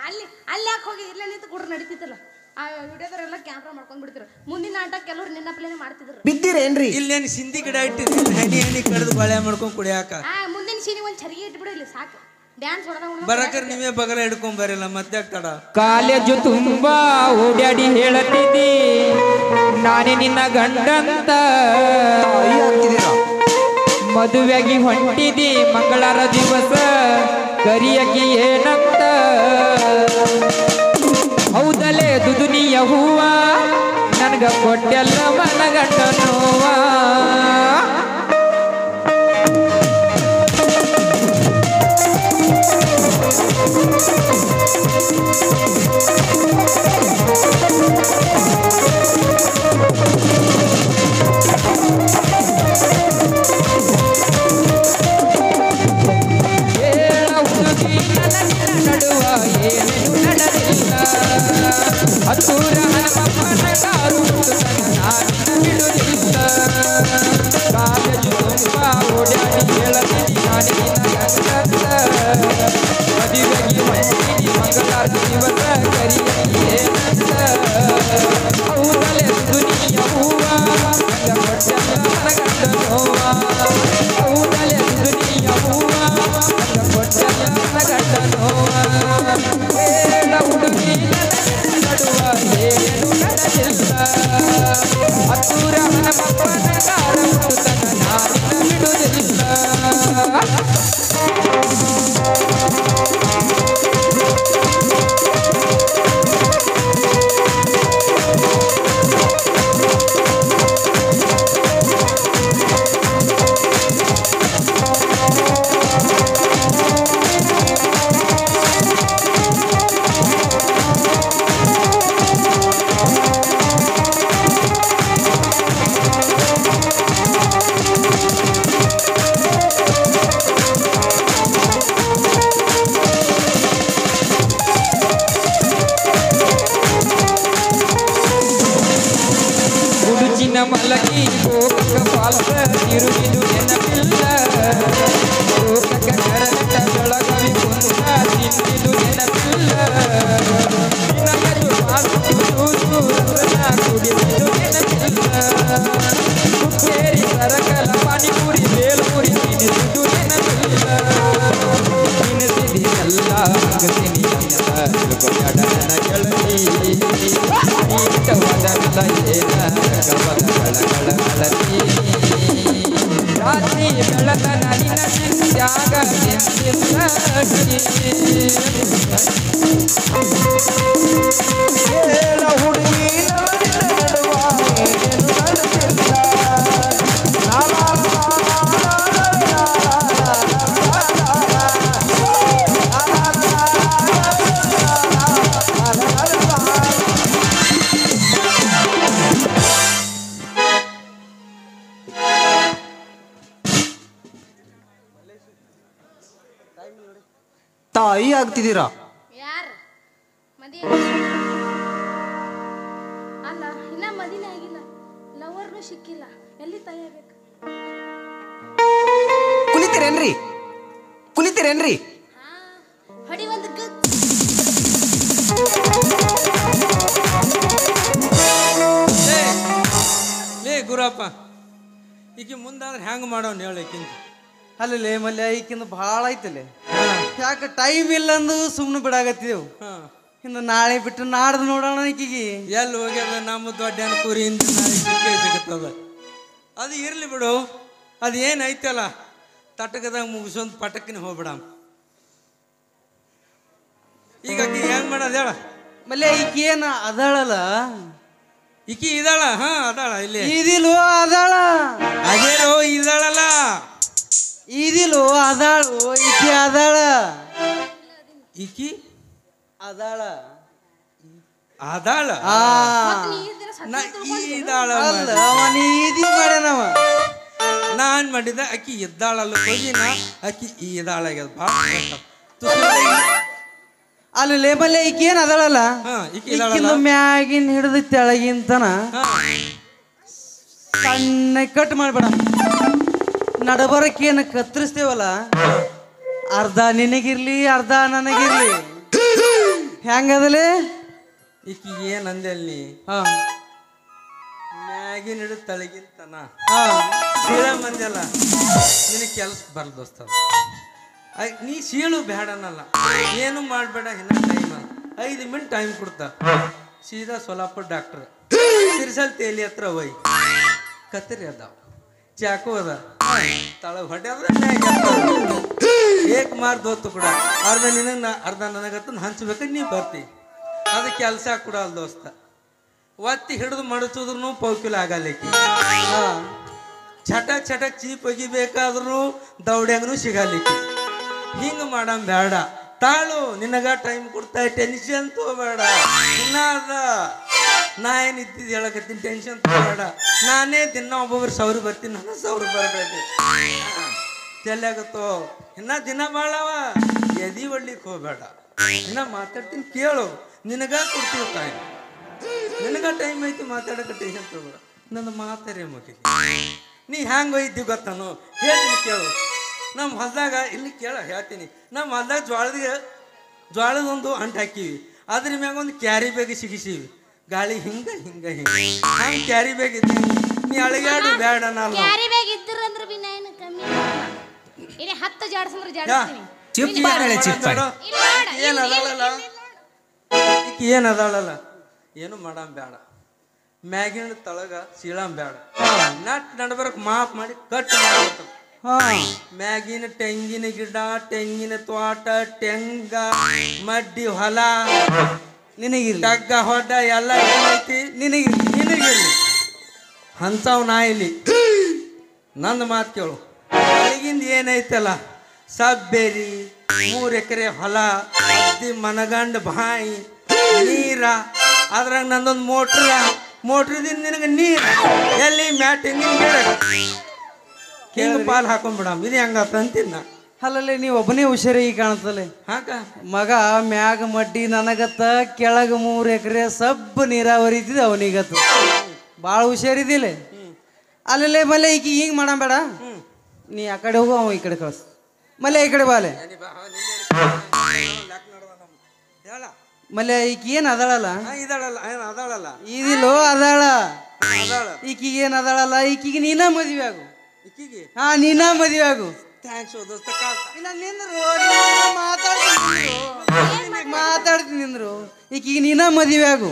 ಅಲ್ಲಿ ಅಲ್ಲಿ ಯಾಕೆ ಹೋಗಿ ಇಲ್ಲೇ ನಿಂತು ಕುಡ್ರು ನಡೀತಿತ್ತಲ್ಲ. ಆ ವಿಡಿಯೋದವರೆಲ್ಲ ಕ್ಯಾಮ್ರಾ ಮಾಡ್ಕೊಂಡ್ ಬಿಡ್ತಿರು. ಮುಂದಿನ ಆಟ ಕೆಲವ್ರು ನಿನ್ನ ಪ್ಲೇನೆ ಮಾಡ್ತಿದ್ರು. ಬಿದ್ದಿರೇನ್ರಿ? ಇಲ್ಲೇನು ಸಿಂಧಿ ಗಿಡ ಇಟ್ಟಿರಿ, ಹನಿ ಹನಿ ಕಡ್ದು ಬಳೆ ಮಾಡ್ಕೊಂಡ್ ಕುಡಿಯಾಕ. ಮುಂದಿನ ಸೀನಿ ಒಂದ್ ಚರಿಗೆ ಇಟ್ಬಿಡು, ಇಲ್ಲಿ ಸಾಕು. ಡ್ಯಾನ್ಸ್ ಹೊಡೆದ ಬರಕರ್ ನೀವೇ ಬಗಲ ಹಿಡ್ಕೊಂಡ್ ಬರಲ್ಲ, ಮತ್ತೆ ತಡ. ಕಾಲೇಜು ತುಂಬಾ ಓಡಾಡಿ ಹೇಳತ್ತಿದ್ದಿ ನಾನೇ ನಿನ್ನ ಗಂಡಂತ, ಮದುವೆಗೆ ಹೊಂಟಿದಿ ಮಂಗಳಾರ ದಿವಸ ಕರಿಯಕಿ ಏನಂತ. ಹೌದಲೇ ದುದುನಿಯ ಹೂವ ನನಗ ಕೊಟ್ಟೆಲ್ಲ ಮನಗಂಡ ನೋವ. ಹತ್ತೂರ ಹನುಮಪ್ಪನ ಕಾರು ಬಿಡುವುದಿಲ್ಲ, ಕಾಲೇಜು ತುಂಬ ಓಡಾಡಿ ಹೇಳತೀನಿ ನಾನೇ ನಿನ್ನ ಗಂಡಂತ, ಮದುವೆಗೆ ಹೊಂಟಿನಿ ಮಂಗಳಾರ ದಿವಸ ಕರಿಯಕಿ ಏನಂತ. ಹೌದಲೇ ದುನಿಯ ಹೂವ ನಂಗ ಕೊಟ್ಟೆಲ್ಲ ಮನಗಂಡ ನೋವ, ಹೌದಲೇ ದುನಿಯ ಹೂವ ನಂಗ ಕೊಟ್ಟೆಲ್ಲ ಮನಗಂಡ ನೋವ. ಹೇಳ ಹುಡುಗಿ ನಡುವ ಏನು ನಡೆದಿಲ್ಲ, ಹತ್ತೂರ ಹನುಮಪ್ಪನ ಕಾರ ಮುಟ್ಟುತ್ತಾನ ನಾನಿನ್ನ ಬಿಡುವುದಿಲ್ಲ. ಉಡುಚಿನ ಮಲಗಿ ಗೋಕಕ ಪಾಲ್ಸ ತಿರುಗಿದು ನೆನಪಿಲ್ಲ, ಗೋಕಕ ಕರಟ ಬೆಳಗವಿ ಕುಂದ ತಿಂದಿದು ನೆನಪಿಲ್ಲ, ನಿನಗದು ಮಾತು ರಸನ ಕುಡಿದಿದು ನೆನಪಿಲ್ಲ, ಕುಕ್ಕೇರಿ ಸರಕಲ ಪಾನಿಪುರಿ ಬೇಲ್ಪುರಿ ತಿನ್ನಿಸಿದು ನೆನಪಿಲ್ಲ, ತಿನ್ನಿಸಿದೆಲ್ಲ ನೀ ಅಂತ ತಿಳ್ಕೊಬ್ಯಾಡ ನನ್ನ ಗೆಳತಿ ಇಟ್ಟವಾದಲ್ಲ ಏನ ಕವದ ಗಳಗಳಗಳತಿ ರಾತ್ರಿ ಬೆಳತನ ನಿನ್ನ ಚಿಂತ್ಯಾಗ ಹೇಳ ಹುಡುಗಿ ನವರಿನ ನಡುವ ಏನು ನಡೆಸಿಲ್ಲ ತಾಯಿ ಆಗ್ತಿದ್ದೀರಾ ಯಾರು ಮದಿ ಅಲ್ಲ ಇನ್ನ ಮದಿನೇ ಆಗಿಲ್ಲ ಲವರ್ನು ಸಿಕ್ಕಿಲ್ಲ ಎಲ್ಲಿ ತಯಾರಬೇಕು ಕುಲಿತೀರೇನ್ರಿ ಹೊಡಿ ಒಂದು ಲೇ ಗುರಪ್ಪ ಈಗ ಮುಂದಾದ್ರೆ ಹೆಂಗೆ ಮಾಡೋನ್ ಹೇಳಕ್ಕಿಂತ ಅಲ್ಲೇ ಮಲ್ಯ ಈಕಿಂದ ಭಾಳ ಐತಲೆ ಯಾಕೆ ಟೈಮ್ ಇಲ್ಲ ಅಂದು ಸುಮ್ಮನೆ ಬಿಡಾಕತ್ತಿದೆವು ಇನ್ನು ನಾಳೆ ಬಿಟ್ಟು ನಾಡ್ದು ನೋಡೋಣ ಈಕಿಗೆ ಎಲ್ಲಿ ಹೋಗ್ಯದ ನಮ್ಮ ದೊಡ್ಡ ಕುರಿಯಿಂದ ಸಿಗುತ್ತದ ಅದು ಇರ್ಲಿ ಬಿಡು ಅದು ಏನೈತಲ್ಲ ತಟಕದಾಗ ಮುಗಿಸೊಂದು ಪಟಕ್ಕಿನ ಹೋಗ್ಬಿಡ ಈಗ ಆಕಿ ಹೆಂಗ್ ಮಾಡೋದು ಹೇಳ ಮಲ್ಯ ಈಕಿ ಏನ ಅದಾಳಲ್ಲ ಈಕಿ ಇದಾಳ ಹಾ ಅದಾಳ ಇಲ್ಲಿ ಇದಿಲ್ವೋ ಅದಾಳ ಅದೇನೋ ಇದಾಳಲ್ಲ ಇದಿಲ್ವೋ ಅದಾಳು ಈಕಿ ಅದಾಳ ಈಕಿ ಅದಾಳ ಅದಾಳ ಇದಾಳ ಅಲ್ಲ ಅವನ ಇದಿ ಮಾಡ್ಯಾನವ ನಾನ್ ಮಾಡಿದ ಅಕ್ಕಿ ಇದ್ದಾಳಲ್ಲ ಕೊಯ್ಯಿನ ಅಕ್ಕಿ ಇದಾಳಾಗ್ಯದ ಅಲ್ಲಿ ಲೇಬಲ್ ಈಕಿ ಏನ್ ಅದಾಳಲ್ಲ ಈಕಿಂದ ಮ್ಯಾಗಿನ್ ಹಿಡಿದು ತೆಳಗಿಂತನ ಸಣ್ಣ ಕಟ್ ಮಾಡ್ಬೇಡ ನಡಬರಕ್ಕೇನು ಕತ್ತರಿಸ್ತೇವಲ್ಲ ಅರ್ಧ ನಿನಗಿರ್ಲಿ ಅರ್ಧ ನನಗಿರ್ಲಿ ಹೆಂಗದಲೇ ಈಕಿ ಏನ್ ಅಂದೆ ಅಲ್ಲಿ ಮ್ಯಾಗಿನ ಹಿಡಿದು ತಳಗಿಂತನ ಸೀಳ ಮಂದಿಯಲ್ಲ ನಿನಗೆ ಕೆಲಸ ಬರ್ದೋಸ್ತದ ನೀ ಸೀಳು ಬೇಡನಲ್ಲ ಏನು ಮಾಡಬೇಡ ಇನ್ನ ಟೈಮ್ 5 ಮಿನಿಟ್ ಟೈಮ್ ಕೊಡ್ತಾ ಸೀದಾ ಸೋಲಾಪುರ ಡಾಕ್ಟರ್ ತಿರ್ಸಲ್ ತೇಲಿ ಹತ್ರ ಹೋಯ್ ಕತ್ತರಿ ಅದಾವ ಚಾಕು ಅದ ತಳ ಹೊಡ್ಯಾದ ಏಕ್ ಮಾರ್ ದೋತ್ತು ಕೂಡ ಅರ್ಧ ನಿನಗೆ ಅರ್ಧ ನನಗತ್ತ ಹಂಚ್ಬೇಕು ನೀ ಬರ್ತಿ ಅದು ಕೆಲಸ ಕೂಡ ಅಲ್ ದೋಸ್ತ ಒತ್ತಿ ಹಿಡಿದು ಮಡಚಿದ್ರು ಪೌಕಿಲ ಆಗಲಿಕ್ಕೆ ಚಟಕ್ ಚಟಕ್ ಚೀಪ್ ಒಗಿಬೇಕಾದ್ರೂ ದೌಡ್ಯಾಂಗನು ಸಿಗಲಿಕ್ಕೆ ಹಿಂಗೆ ಮಾಡಮ್ ಬೇಡ ತಾಳು ನಿನಗ ಟೈಮ್ ಕೊಡ್ತಾ ಟೆನ್ಷನ್ ತಗೋಬೇಡ ಇನ್ನ ಅದ ನಾ ಏನು ಇದ್ದಿದ್ದು ಹೇಳಕತ್ತೀನಿ ಟೆನ್ಷನ್ ತಗೋಬೇಡ ನಾನೇ ದಿನ ಒಬ್ಬೊಬ್ರು 1000 ಬರ್ತೀನಿ ನಾನು 1000 ಬರಬೇಕು ತೆಲ್ಲಾಗತ್ತೋ ಇನ್ನ ದಿನ ಭಾಳವ ಎದಿ ಒಡ್ಲಿಕ್ಕೆ ಹೋಗ್ಬೇಡ ಇನ್ನ ಮಾತಾಡ್ತೀನಿ ಕೇಳು ನಿನಗ ಕೊಡ್ತೀವಿ ಟೈಮ್ ನಿನಗ ಟೈಮ್ ಐತಿ ಮಾತಾಡಕ್ಕೆ ಟೆನ್ಷನ್ ತಗೋಬೇಡ ನನ್ನ ಮಾತಾರೇ ಮುಗಿ ನೀ ಹ್ಯಾಂಗೆ ಒಯ್ದಿ ಗೊತ್ತಾನು ಹೇಳ್ತೀನಿ ಕೇಳು ನಮ್ಮ ಹೊಲದಾಗ ಇಲ್ಲಿ ಕೇಳ ಹೇಳ್ತೀನಿ ನಮ್ಮ ಹೊಲದಾಗ ಜ್ವಾಳದೊಂದು ಅಂಟು ಹಾಕಿವಿ ಅದ್ರ ಮ್ಯಾಗ ಒಂದು ಕ್ಯಾರಿ ಬ್ಯಾಗ್ ಸಿಗಿಸಿವಿ ಗಾಳಿ ಹಿಂಗ ಹಿಂಗ ಹಿಂಗ ಹಂಗೆ ಕ್ಯಾರಿ ಬ್ಯಾಗ್ ಇದ್ದ ನೀ ಅಳಗಾಡು ಬೇಡ ನಾನು ಕ್ಯಾರಿ ಬ್ಯಾಗ್ ಇದ್ರಂದ್ರೆ ಬಿನ ಏನು ಕಮ್ಮಿ ಇಲ್ಲಿ 10 ಜಾಡ್ಸಂದ್ರೆ ಜಾಡ್ಸ್ತೀನಿ ಏನು ಅದಾಳಲ್ಲ ಏನು ಮಾಡಮ್ ಬೇಡ ಮ್ಯಾಗಿನ ತಳಗ ಸೀಳಮ್ ಬೇಡ ನಟ್ ನಡ್ಬರ್ಕ್ ಮಾಪ್ ಮಾಡಿ ಕಟ್ ಮಾಡ್ಬೇಕು ಮ್ಯಾಗಿನ ತೆಂಗಿನ ಗಿಡ ತೆಂಗಿನ ತೋಟ ತೆಂಗ ಮಡ್ಡಿ ಹೊಲ ನಿನಗಿರ್ಲಿ ಟಗ್ಗ ಹೊಡ್ಡ ಎಲ್ಲ ಏನೈತಿ ನಿನಗಿರ್ಲಿ ಅಂಥವ್ ನಾ ಇಲ್ಲಿ ನಂದು ಮಾತು ಕೇಳು ಬೆಳಗಿಂದ ಏನೈತಲ್ಲ ಸಬ್ಬೇರಿ 3 ಎಕರೆ ಹೊಲ ಅದ್ದಿ ಮನಗಂಡ ಬಾಯಿ ನೀರ ಅದ್ರಾಗ ನಂದೊಂದು ಮೋಟ್ರದಿಂದ ನಿನಗೆ ನೀರು ಎಲ್ಲಿ ತೆಂಗಿನ ಗಿಡ ಹಿಂಗ ಪಾಲ್ ಹಾಕೊಂಡ್ಬಿಡಮ್ ಇದು ಹೆಂಗತ್ತ ಅಂತಿನ್ನ ಅಲ್ಲಲ್ಲಿ ನೀವು ಒಬ್ಬನೇ ಹುಷಾರಾಗಿ ಕಾಣ್ತಲೆ ಹಾಕ ಮಗ ಮ್ಯಾಗ ಮಡ್ಡಿ ನನಗತ್ತ ಕೆಳಗ 3 ಎಕರೆ ಸಬ್ಬ ನೀರಾವರಿ ಇದ್ದಿದ್ದು ಅವನಿಗತ್ತ ಭಾಳ ಹುಷಾರಿದ್ದಿಲ್ಲ ಅಲ್ಲಲ್ಲೇ ಮಲ್ಲೆ ಈಕಿ ಹಿಂಗೆ ಮಾಡಬೇಡ ನೀ ಆ ಕಡೆ ಹೋಗು ಅವ ಈ ಕಡೆ ಕಳಿಸ್ ಮಲ್ಲೆ ಈ ಕಡೆ ಬಾಲೆ ಮಲ್ಲೆ ಈಕಿ ಏನು ಅದಾಳಲ್ಲ ಅದಾಳಲ್ಲ ಇದಿಲ್ಲೋ ಅದಾಳ ಈಕಿಗೆ ಏನು ಅದಾಳಲ್ಲ ಈಕಿಗೆ ನೀನ ಮದುವೆ ಆಗು ಹಾ ನೀನ ಮದುವೆ ಆಗು ಥ್ಯಾಂಕ್ಸ್ ದೋಸ್ತ ಮಾತಾಡ್ತೀನಿ ಮಾತಾಡ್ತೀನಿ ನಿಂದ್ರು ಈಗ ನೀನ ಮದುವೆ ಆಗು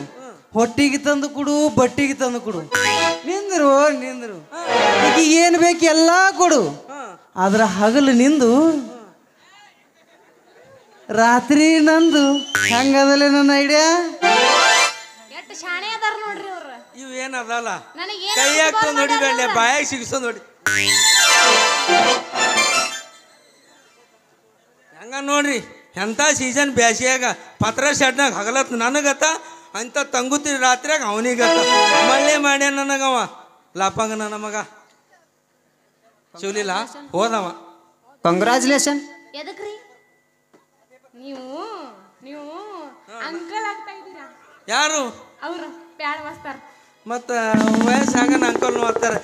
ಹೊಟ್ಟಿಗೆ ತಂದು ಕೊಡು ಬಟ್ಟಿಗೆ ತಂದು ಕೊಡು ನಿಂದ್ರು ಈಗ ಏನು ಬೇಕು ಎಲ್ಲ ಕೊಡು ಆದ್ರ ಹಗಲು ನಿಂದು ರಾತ್ರಿ ನಂದು ಹಂಗದಲ್ಲ ನನ್ನ ಐಡಿಯಾ ಎಷ್ಟು ಶಾಣೆ ಅದಾರ ನೋಡ್ರಿ ಅವ್ರ ಇವ್ ಏನದಲ್ಲ ನನಗೆ ಕೈ ಹಾಕ್ತಂದು ಹೊಡಿಬೇಡ ಬಾಯಾಗ ಸಿಗಿಸೋದು ನೋಡಿ ಹಂಗ ನೋಡ್ರಿ ಎಂಥ ಸೀಸನ್ ಬ್ಯಾಸಿಯಾಗ ಪತ್ರ ಶೆಡ್ನಾಗ ಹಗಲತ್ ನನಗತ್ತ ಅಂತ ತಂಗುತ್ತಿ ರಾತ್ರಿಯಾಗ ಅವನಿಗತ್ತ ಮಳ್ಳೆ ಮಾಡ್ಯಾನ ನನಗವ ಲಾಪಂಗ ನನ್ನ ಮಗ ಶಿವಲಿಲ್ಲ ಹೋದವ ಕಂಗ್ರಾಚುಲೇಷನ್ ಎದಕ್ರಿ ನೀವು ನೀವು ಅಂಕಲ್ ಆಗ್ತಾ ಇದ್ದೀರಾ ಯಾರು ಅವ್ರ ಪ್ಯಾಡ ವಾಸ್ತಾರ ಮತ್ತ ವಯಸ್ಸಾಗನ ಅಂಕಲ್ ಮಾಡ್ತಾರೆ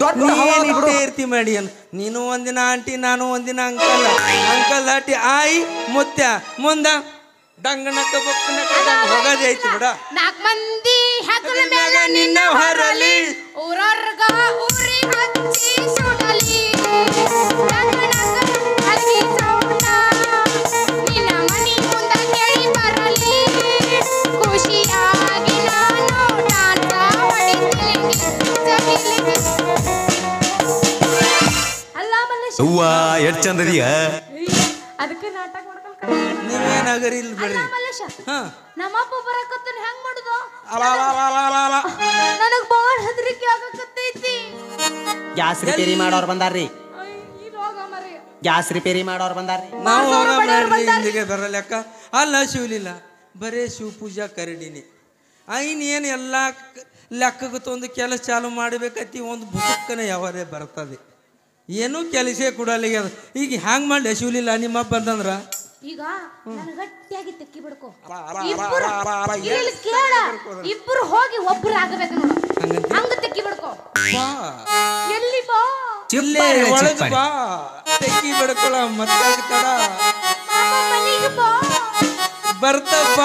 ಇರ್ತಿ ಮಾಡಿ ಅನ್ ನೀನು ಒಂದಿನ ಆಂಟಿ ನಾನು ಒಂದಿನ ಅಂಕಲ್ ಆಟಿ ಆಯಿ ಮುತ್ಯ ಮುಂದ ಡಂಗನಕ್ಕ ಬೊಕ್ಕನಕ್ಕ ಹೋಗೋದೇ ಐತಿ ಬಿಡ 4 ಮಂದಿ ಹಗಲ ಮ್ಯಾಗ ನಿನ್ನ ಹೊರಲಿ ಊರರ್ಗ ಊರಿ ಹಚ್ಚಿ ಸುಡಲಿ ಡಂಗನಕ್ಕ ಹಚ್ಚಿ ಸೌಟ ನಿನ್ನ ಮನಿ ಮುಂದ ಕೇಳಿ ಬರಲಿ ಖುಷಿಯಾಗಿ ನಾನು ಡಾನ್ಸ ಹೊಡಿತೀನಿ ಅಲ್ಲ ಮಲ್ಲೇಶ ಎಷ್ಟ್ ಚಂದದಿಯ ಅದಕ್ಕೆ ನಾಟಕ ನೀವೇನಾಗರಿ ಇಲ್ಲಿ ಬಿಡ್ರಿ ನಮ್ಮಪ್ಪ ಬರಕತ್ತನ ಹೆಂಗ್ ಮಾಡುದು ನನಗ್ ಬಾಳ ಹೆದರಿಕೆ ಆಗಕತ್ತೈತಿ ಗ್ಯಾಸ್ ರಿಪೇರಿ ಮಾಡೋರು ಬಂದಾರ್ರಿ ನಾವು ಇಲ್ಲಿಗೆ ಬರಲೆಕ್ಕ ಅಲ್ಲ ಶಿವಲಿಲ್ಲ ಬರೇ ಶಿವ ಪೂಜಾ ಕರಡಿನಿ ಐನ್ ಏನು ಎಲ್ಲ ಲೆಕ್ಕಕ್ಕೆ ತಂದು ಕೆಲಸ ಚಾಲು ಮಾಡಬೇಕತಿ ಒಂದು ಬುಕ್ಕನ ಯಾವರೇ ಬರ್ತದೆ ಏನೂ ಕೆಲಸ ಕೊಡಲಿಗೆ ಈಗ ಹ್ಯಾಂಗ್ ಮಾಡ್ಲಿ ಶಿವಲಿಲ್ಲ ನಿಮ್ಮಪ್ಪ ಬಂದಂದ್ರ ಈಗ ನಾನು ಗಟ್ಟಿಯಾಗಿ ತೆಕ್ಕಿ ಬಿಡ್ಕೋ ಇಬ್ಬರು ಹೋಗಿ ಒಬ್ರು ಆಗಬೇಕು ನೋಡು ಹಂಗ ತೆಕ್ಕಿ ಬಿಡ್ಕೋ ಎಲ್ಲಿ ಬಾ ಇಲ್ಲೇ ಒಳಗ ಬಾ ತೆಕ್ಕಿ ಬಿಡ್ಕೊಳ ಮತ್ತಾಗ್ತಾಡ ಮನೆಗೆ ಬಾ ಬರ್ತಪ್ಪ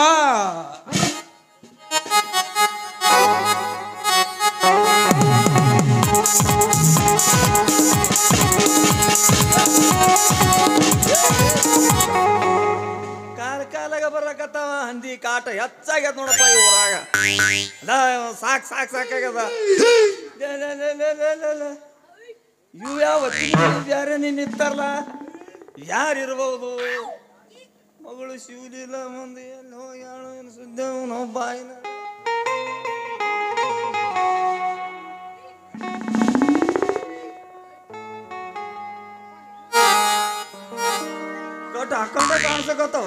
ಕಾಲಾಗ ಬರಕತ್ತಾವ ಹಂದಿ ಕಾಟ ಹೆಚ್ಚಾಗ್ಯದ ನೋಡಪ್ಪ ಈ ಊರಾಗ ಸಾಕಾಗ್ಯದ ಇವು ಯಾವ ಬ್ಯಾರೆ ನೀನ್ ನಿಂತಾರಲ್ಲ ಯಾರಿರ್ಬೋದು ಮಗಳು ಶಿವಲಿಲ್ಲ ಮುಂದೆ ಎಲ್ಲೋ ಯಾಳು ಏನು ಸುದ್ದಿ ನಾವು ಬಾಯಿನ ಗಟ್ಟ ಹಾಕೊಂಡ ಕಾಣಿಸಕತ್ತಾವ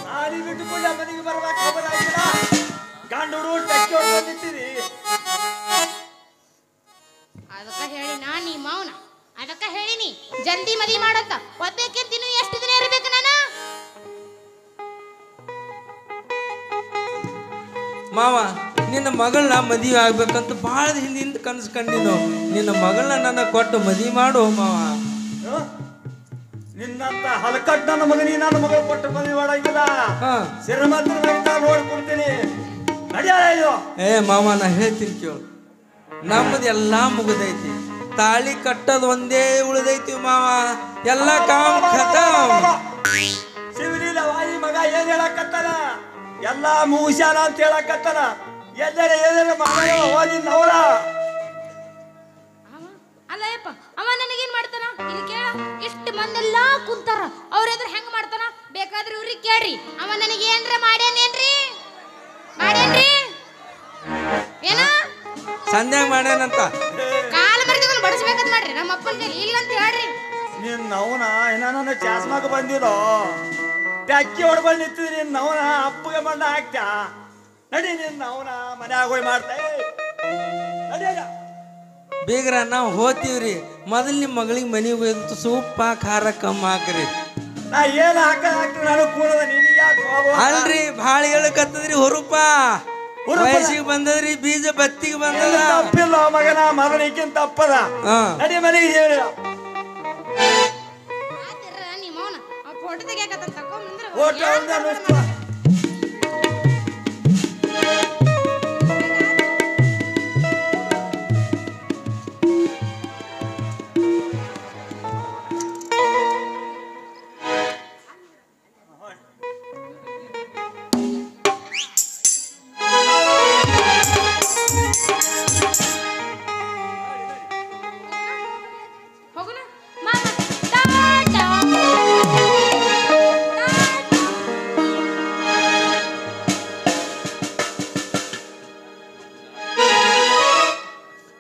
ಸಾಲಿ ಬಿಟ್ಟುಕೊಂಡು ಮನೆಗೆ ಬರ್ಬೇಕು ಖಬರ್ ಆಗಿಲ್ಲ ಗಂಡು ಟಕ್ಕಿ ಹೊಡ್ಕೊಂಡು ನಿಂತಿರಿ ಅದಕ್ಕ ಹೇಳಿ ನಾ ನೀ ಮೌನ ಅದಕ್ಕ ಹೇಳಿನಿ ಜಲ್ದಿ ಮದಿ ಮಾಡತ್ತ ಒದ್ದಕ್ಕೆ ದಿನ ಎಷ್ಟು ದಿನ ಇರ್ಬೇಕು ನಾನು ಮಾವ ನಿನ್ನ ಮಗಳನ್ನ ಮದುವೆ ಆಗ್ಬೇಕಂತ ಭಾಳ ಹಿಂದಿಂದ ಕನಸು ಕಂಡಿನು ನಿನ್ನ ಮಗಳನ್ನ ನನ್ನ ಕೊಟ್ಟು ಮದುವೆ ಮಾಡು ಮಾವ ನಿನ್ನಂತ ಹಲಕಟ್ ನನ್ನ ಮಗನಿ ನನ್ನ ಮಗಳು ಕೊಟ್ಟು ಮದುವೆ ಮಾಡಂಗಿಲ್ಲ ಸಿರಮಂತ್ರ ನೋಡ್ಕೊಡ್ತೀನಿ ಏ ಮಾವ ನಾ ಹೇಳ್ತೀನಿ ಕೇಳು ನಮ್ಮದು ಎಲ್ಲ ಮುಗಿದೈತಿ ತಾಳಿ ಕಟ್ಟೋದು ಒಂದೇ ಉಳಿದೈತಿ ಮಾವ ಎಲ್ಲ ಕಾಮ್ ಖತಮ್ ಶಿವಲಿಲ್ಲ ವಾಯಿ ಮಗ ಏನ್ ಹೇಳಕತ್ತಾನ ಎಲ್ಲಾ ಮುಗಿಸ್ಯಾನ ಅಂತ ಹೇಳಕತ್ತಾನ ಎಲ್ಲರ ಮಗಳ ಹೋದಿನವರ ಅಲ್ಲಯ್ಯಪ್ಪ ಅವ ನನಗೇನ್ ಮಾಡ್ತಾನ ಇಲ್ಲಿ ಕೇಳ ಇಷ್ಟು ಮಂದೆಲ್ಲ ಕುಂತಾರ ಅವ್ರ ಎದುರು ಹೆಂಗ್ ಮಾಡ್ತಾನ ಬೇಕಾದ್ರೆ ಇವ್ರಿಗೆ ಕೇಳ್ರಿ ಅವ ನನಗೆ ಏನ್ರ ಮಾಡ್ಯಾನೇನ್ರಿ ಏನ ಸಂಧ್ಯಾಗ ಮಾಡ್ಯಾನಂತ ಕಾಲ ಮರಿದ ಬಡಿಸ್ಬೇಕಂತ ಮಾಡ್ರಿ ನಮ್ಮ ಅಪ್ಪನ ಕೈಲಿ ಇಲ್ಲ ಅಂತ ಹೇಳ್ರಿ ನಿನ್ನ ಅವನ ನನ್ನ ಚಾಸ್ಮಾಗ ಬಂದಿರೋ ಟ್ಯಾಕಿ ಹೊಡ್ಕೊಂಡು ನಿಂತಿದ್ರಿ ನಿನ್ನ ಅವನ ಅಪ್ಪಗೆ ಮಣ್ಣ ಹಾಕ್ತ ನಡಿ ನಿನ್ನ ಅವನ ಮನ್ಯಾಗ ಹೋಗಿ ಮಾಡ್ತಾ ನಡಿಯಾಗ ಬೇಗ್ರ ನಾವು ಹೋಗ್ತೀವ್ರಿ ಮೊದಲು ನಿಮ್ಮ ಮಗಳಿಗೆ ಮನೆಗೆ ಹೋಯ್ತು ಸೂಪ ಖಾರ ಕಮ್ಮ ಹಾಕ್ರಿ ನಾ ಏನ್ ಹಾಕ್ತೀನಿ ನಾನು ಕೂಡದ ನಿನಗೆ ಯಾಕೆ ಅಲ್ರಿ ಭಾಳ ಹೇಳಕತ್ತದ್ರಿ ಹುರುಪ ವಯಸ್ಸಿಗೆ ಬಂದದ್ರಿ ಬೀಜ ಬತ್ತಿಗೆ ಬಂದದ ತಪ್ಪಿಲ್ಲ ಮಗನ ಮಗನಿಗಿಂತ ತಪ್ಪದ ನಡಿ ಮನೆಗೆ ಹೇಳಿ ಫೋಟೋ ತೆಗಿಯಾಕತ್ತ ತಕೊಂಡ್ರೆ ಓಟ ಅವ್ನ್ದ ಅನ್ನಿಸ್ತು. ಹೋಗೋಣ ಮಾಮ ಟಾಟಾ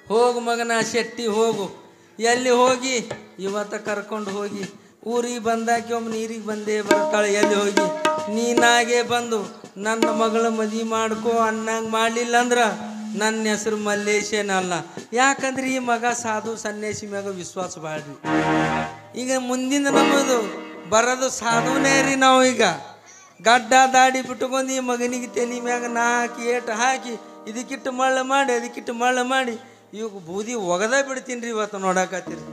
ಹೋಗು ಮಗನ ಶೆಟ್ಟಿ ಹೋಗು. ಎಲ್ಲಿ ಹೋಗಿ ಇವತ್ತ ಕರ್ಕೊಂಡು ಹೋಗಿ ಊರಿಗೆ ಬಂದಾಕಿ ಒಮ್ಮೆ ನೀರಿಗೆ ಬಂದೇ ಬರ್ತಾಳೆ. ಎಲ್ಲಿ ಹೋಗಿ ನೀನಾಗೆ ಬಂದು ನನ್ನ ಮಗಳ ಮದುವೆ ಮಾಡ್ಕೋ ಅನ್ನಂಗೆ ಮಾಡಲಿಲ್ಲ ಅಂದ್ರೆ ನನ್ನ ಹೆಸರು ಮಲ್ಲೇಶೇನಲ್ಲ. ಯಾಕಂದ್ರೆ ಈ ಮಗ ಸಾಧು ಸನ್ಯಾಸಿ ಮ್ಯಾಗ ವಿಶ್ವಾಸ ಬಾಳ್ರಿ. ಈಗ ಮುಂದಿನ ನಮ್ಮದು ಬರೋದು ಸಾಧುನೇ ರೀ. ನಾವು ಈಗ ಗಡ್ಡ ದಾಡಿ ಬಿಟ್ಕೊಂಡು ಈ ಮಗನಿಗೆ ತೆನಿ ಮ್ಯಾಗ ನಾಲ್ಕು ಏಟು ಹಾಕಿ ಇದಕ್ಕಿಟ್ಟು ಮಳ್ಳ ಮಾಡಿ ಅದಕ್ಕಿಟ್ಟು ಮಳ್ಳ ಮಾಡಿ ಇವಾಗ ಬೂದಿ ಒಗದ ಬಿಡ್ತೀನಿ ರೀ ಇವತ್ತು ನೋಡಾಕತ್ತೀರಿ.